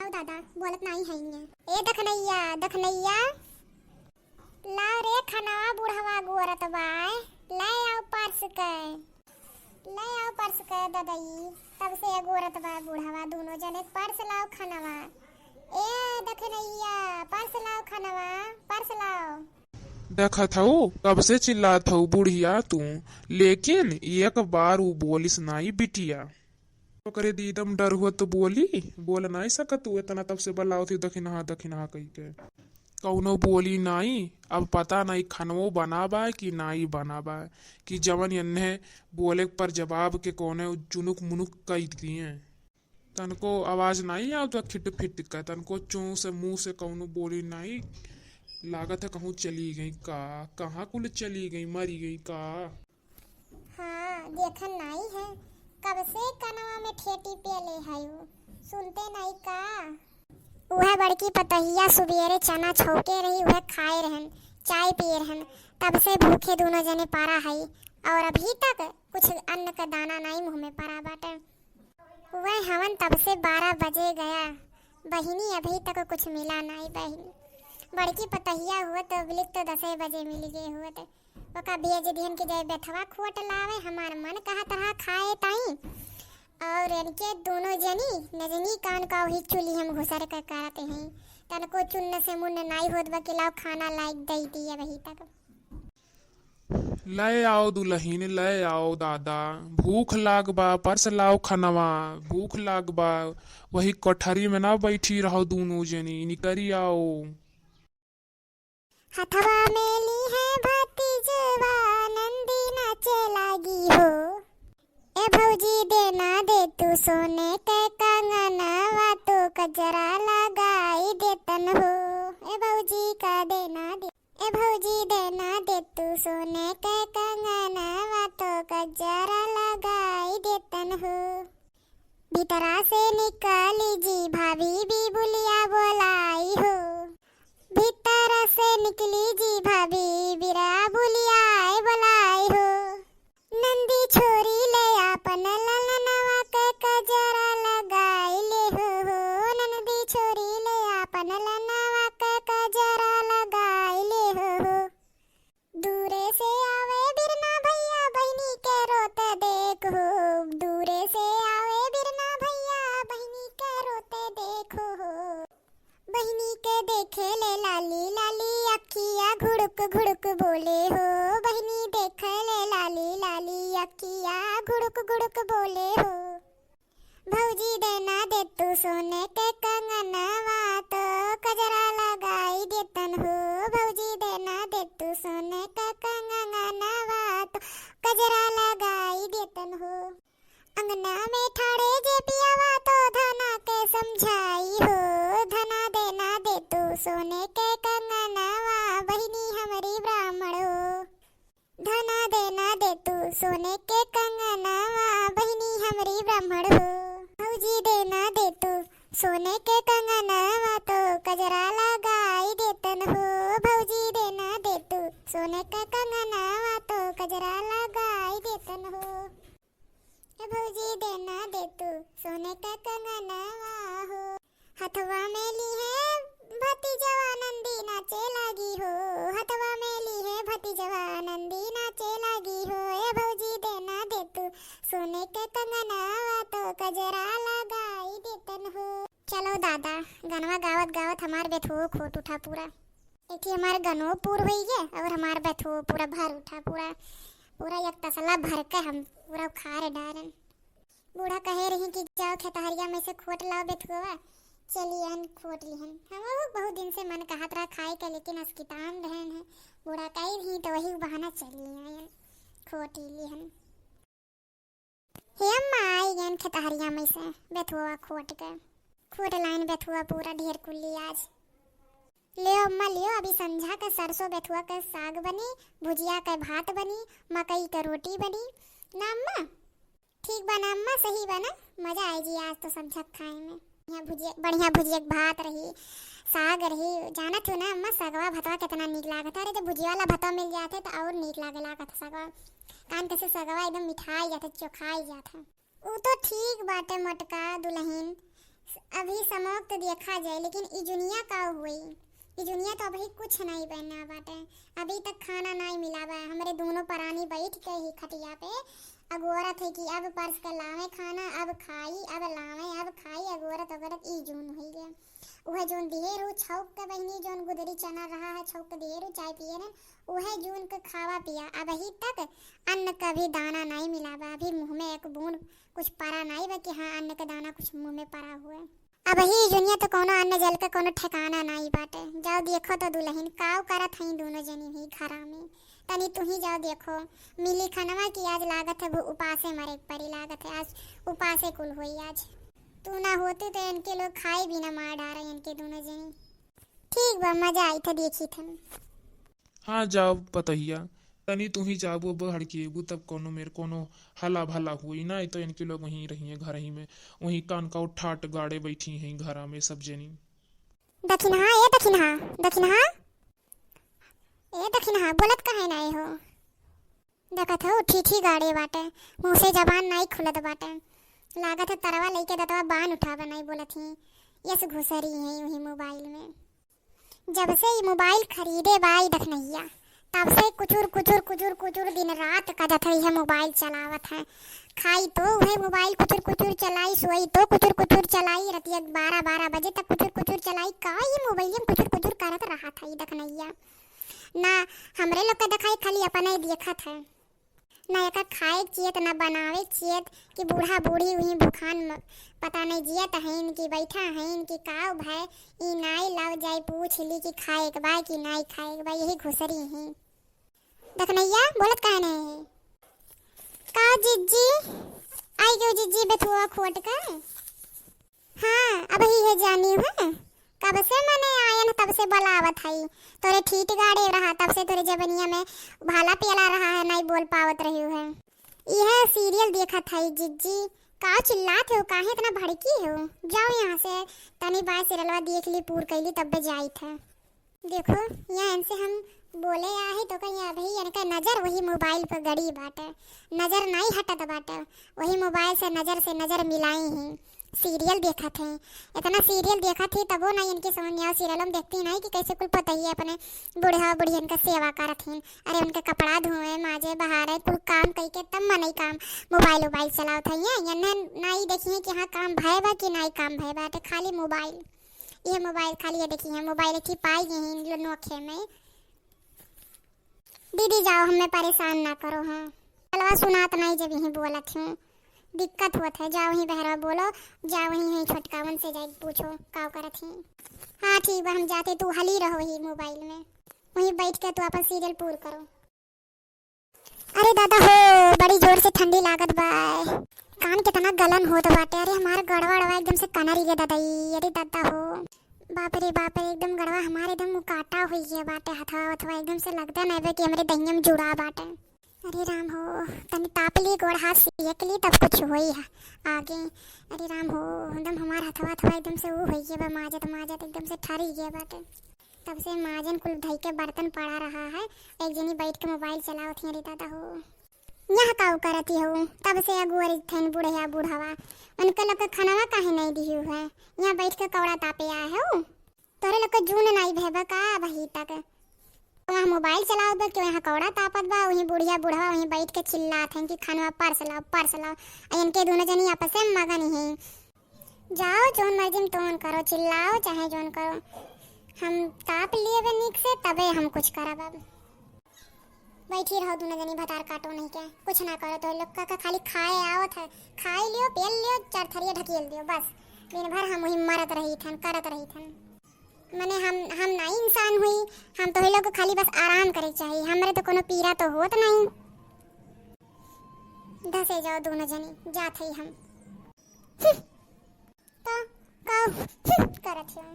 लाओ दादा बोलत नहीं है ये दखनैया दखनैया लाओ रे खनावा बुढ़वा गोरत बाय ले आओ पर्स के ददई तब से गोरत बा बुढ़वा दोनों जने पर्स लाओ खनावा ए दखनैया पर्स लाओ खनावा पर्स लाओ। देखत हूँ कब से चिल्लात हूँ बुढ़िया तू, लेकिन एक बार वो बोलिस नाई बिटिया तो करे दी एकदम डर हुआ तो बोल नहीं सकत तू इतना तब से बलाओ थी दखिनहा कही के कौनो बोली नाई। अब पता नहीं खनवो बनाबा कि नाई बनाबा कि जवन यन्ने बोले पर जवाब के कोने चुनुक मुनुक कही दिए तनको आवाज नहीं आओ तो खिट फिट का तनको चू से मुंह से कौनो बोली नहीं। लागत है कहूँ चली गई का, कहाँ कुल चली गई मरी गई का। हाँ देखन नहीं है कब से कनवा में ठेटी पे ले हायो सुनते नहीं का। वह बड़की पतहिया सुबेरे चना छौके रही वह खाए रहन चाय पिए रहन तब से भूखे दोनों जने पारा हई और अभी तक कुछ अन्न का दाना नहीं मुंह में पड़ा बाटे। वह हवन तब से 12 बजे गया बहिनी अभी तक कुछ मिला नहीं। बहिनी बड़की पतहिया हुआ तो बिलिक तो 10 बजे मिल गए हुए थे वो का भेज दिहन के जाए बेथवा खोट लावे हमार मन कहा तरह खाए ताई और इनके दोनों जनी नजनी कान का ही चुली हम घुसर कर करते हैं तनको चुन्न से मुन्न नाई होत बा लाओ खाना लाइक दई दिए वही तक। ले आओ दुल्हीन ले आओ दादा भूख लाग बा पर्स लाओ खनवा भूख लाग बा वही कोठरी में ना बैठी रहो दोनों जनी निकरी आओ। हथवा मेली है भतीजवा नंदी नाचे लागी हो ए भौजी देना दे तू सोने के कंगनवा तो कजरा लगाई देतन हो ए भौजी का देना दे ए भौजी देना दे तू सोने के कंगनवा तो कजरा लगाई देतन हो। भीतरा से निकाली जी भाभी भी बुलिया बोलाई हो भीतर से निकली जी भाभी बिरा बुलिया बोलाई हो। नंदी छोरी ले आपन ललनवा के कजरा लगाई ले हो नंदी छोरी ले आपन ललनवा के कजरा लगाई ले हो। दूरे से आवे बिरना भैया बहिनी के रोते देख हो दूरे से आवे बिरना भैया बहिनी के रोते देखो हो। बहिनी के देखे ले लाली लाली अखिया घुड़क घुड़क बोले हो बहिनी देखे ले लाली लाली अखिया घुड़क घुड़क बोले हो। भौजी देना दे तू सोने के कंगनवा तो कजरा लगाई देतन हो भौजी देना दे तू सोने के कंगनवा तो कजरा लगाई देतन हो। अंगना में ठाड़े जे पियावा तो धना के समझाई हो धना देना दे तू सोने के कंगनवा बहिनी हमारी ब्राह्मण हो धना देना दे तू सोने के कंगनवा बहिनी हमारी ब्राह्मण हो। भौजी देना दे तू सोने के कंगनवा तो कजरा लगाई देतन हो भौजी देना दे तू सोने के कंगनवा तो कजरा लगाई देतन हो। भौजी देना दे तू सोने का कंगनवा हो। हथवा में ली है भतीजवा नंदी नाचे लागी हो हथवा में ली है भतीजवा नंदी नाचे लागी हो ए भौजी देना दे तू सोने के कंगनवा तो कजरा लगाई देतन हो। चलो दादा गनवा गावत गावत हमार बेथो खोट उठा पूरा एक हमार गनो पूर हुई है और हमार बेथो पूरा भर उठा पूरा एक तसला भर के हम पूरा खार डारन। बूढ़ा कहे रही कि जाओ खेतहरिया में से खोट लाओ बेथुआ चलिए खोट लिहन हम बहुत दिन से मन कहत रहा खाए के लेकिन अस्कितान रहन है बूढ़ा कही रही तो वही बहाना चली आयन खोट लिहन। हे अम्मा आई गन खेतहरिया में से बेथुआ खोट लाइन बेथुआ पूरा ढेर कुल्ली आज लियो अम्मा लियो अभी संझा का सरसों बेथुआ का साग बनी भुजिया का भात बनी मकई का रोटी बनी ना अम्मा ठीक बना अम्मा सही बना मजा आई जी आज तो संझा खाए में बढ़िया भुजिया भात रही साग रही जाना थो ना अम्मा सगवा भतवा कितना नीक लागत अरे जब भुजिया वाला भतवा मिल जाते तो और नीक लागत सगवा कान कैसे सगवा एकदम मिठाई जाता चोखाई जाता वो तो ठीक बाटे मटका दुल्हन अभी समोक तो देखा जाए, लेकिन ई दुनिया का हुई, ई दुनिया तो अभी कुछ नहीं बनना बाटे। अभी तक खाना नहीं मिला बा। हमारे दोनों प्राणी बैठ के ही खटिया पे अगोरत है कि अब परस कर लावे खाना, अब खाई, अब लावे, अब खाई, अगोरत अगोरत ई जून हो गया। वह जोन दिहेरु छौक के बहनी जोन गुदरी चना रहा है, छौक के दिहेरु चाय पिए न, वह जून के खावा पिया। अब ही तक अन्न का भी दाना नहीं मिला बा। अभी मुंह में एक बूंद कुछ पड़ा नहीं बा कि हाँ अन्न का दाना कुछ मुंह में पड़ा हुआ। अब ही दुनिया तो कोनो अन्न जल का कोनो ठिकाना नहीं बाटे। जाओ देखो तो दुल्हन काव करत हई दोनों जनी ही घरा में। तनी तू ही जाओ देखो, मिली खनवा की आज लागत है उपासे मरे परी, लागत है आज उपासे कुल हुई। आज तू ना होती तो इनके लोग खाए भी ना मार डारे इनके दोनों जनी। ठीक बा, मजा आई था देखी थन। हाँ जाओ पतहिया, तनी तू ही जाबो बहड़ के तब कोनो मेरे कोनो हला भला हुई ना, तो इनके लोग वहीं रही घर ही में, वहीं कान का ठाट गाड़े बैठी हैं घरा में सब जनी। दक्षिणहा ए दक्षिणहा, दक्षिणहा ए दक्षिणहा, बोलत काहे नहीं हो? देखत हो ठीठी गाड़े बाटे, मुंह से जबान नहीं खुलत बाटे। लागत है तरवा लेके दतवा बान उठावा नहीं बोलत ही। यस घुसरी है वही मोबाइल में। जब से ये मोबाइल खरीदे बाई दखनैया, तब से कुचुर कुचुर कुचुर कुचुर दिन रात कदत है मोबाइल चलावत है। खाई तो वह मोबाइल कुचुर कुचुर चलाई, सोई तो कुचुर कुचुर चलाई, रतिया 12-12 बजे तक कुचुर कुचुर चलाई। का ये मोबाइल में कुचुर कुचुर करत रहा था ये दखनैया ना। हमरे लोग का दिखाई खाली अपना ही देखत है ना। एक खाए चियत ना बनावे चियत कि बूढ़ा बूढ़ी वही भूखान पता नहीं जियत है इनकी बैठा है इनकी काव भाई ई नाई लाव जाए पूछ ली कि खाए के बा कि नहीं खाए के बा। यही घुसरी है दखनैया, बोलत काहे नहीं है? का जिज्जी आई जो जिज्जी बेथुआ खोट कर। हाँ अब ही है जानी है, कब से मने आयन तब से बलावत हई। तोरे ठीक गाड़े रहा तब से तोरे जबनिया में भाला पेला रहा है, नहीं बोल पावत रही है। यह सीरियल देखत हई जिज्जी, का चिल्लात हो, काहे इतना भड़की हो? जाओ यहाँ से, तनी बाय सीरियलवा देख ली पूर कैली तब बे जाई था। देखो यहाँ इनसे हम बोले आहे तो कहीं अभी इनका नजर वही मोबाइल पर गड़ी बाटे, नजर नहीं हटत बाटे। वही मोबाइल से नजर मिलाई ही। सीरियल देखा थे, इतना सीरियल देखा थी तबो नहीं इनकी समझ में आओ। सीरियल हम देखती नहीं कि कैसे कुल पता ही है अपने बूढ़ा बुढ़ियन का सेवा करत हैं। अरे उनके कपड़ा धोए माजे बहारे कुल काम कई के तब मन काम मोबाइल चलाओ था। ये नहीं देखिए कि हाँ काम भय बा कि नहीं काम भय बा, खाली मोबाइल। ये मोबाइल खाली ये देखिए मोबाइल की पाई गई इन नोखे में। दीदी जाओ हमें परेशान ना करो। हाँ चलवा सुनात नहीं जब यही बोलत हूँ, दिक्कत होत है। जाओ वहीं बहरा बोलो, जाओ वहीं है छोटकावन से जाके पूछो का करत ही। हाँ ठीक बा, हम जाते, तू हली रहो ही मोबाइल में, वहीं बैठ के तू अपन सीरियल पूर करो। अरे दादा हो बड़ी जोर से ठंडी लागत बा, कान कितना गलन होत बाटे। अरे हमारा गड़बड़ एकदम से कनरी गे दादा। अरे दादा हो बाप रे एकदम गड़वा हमारे एकदम काटा हुई है बाटे, हथवा एकदम से लगता नहीं बे कि हमारे दहिया में जुड़ा बाटे। अरे राम हो तनी ताप ली गोड़ हाथ सेक ली तब कुछ होई है आगे। अरे राम हो एकदम हमारा हथवा एकदम से वो हुई है माजत एकदम से ठरी गया बाटे। तब से माजन कुल धई के बर्तन पड़ा रहा है, एक जनी बैठ के मोबाइल चलावत है। अरे दादा हो यहाँ का करती हो, तब से अगुअरी थन बुढ़िया बूढ़ावा उनके लोग खाना काहे नहीं दी है। यहाँ बैठ के कौड़ा तापे आए हो, तोरे लोग जून नहीं भेबा का वही तक वहाँ मोबाइल चलाओ बा कि वहाँ कौड़ा तापत बा। वहीं बुढ़िया बूढ़ा वहीं बैठ के चिल्लात हैं कि खाना परस लाओ। इनके दोनों जनी आपस में मगन है। जाओ जोन मर्जी में तोन करो, चिल्लाओ चाहे जोन करो, हम ताप लिए बे निक से तबे हम कुछ करब। अब बैठी रहो दोनों जनी, भतार काटो नहीं क्या, कुछ ना करो। तो लोग का खाली खाए आवत है, खाई लियो पेल लियो चरथरिया ढकेल दियो बस। दिन भर हम वही मरत रही थन करत रही थन। मने हम नहीं इंसान हुई, हम तो लोग को खाली बस आराम करे चाहिए, हमारे तो कोनो पीरा तो होत नहीं। धसे जाओ दोनों जनी जात ही हम तो का करत है।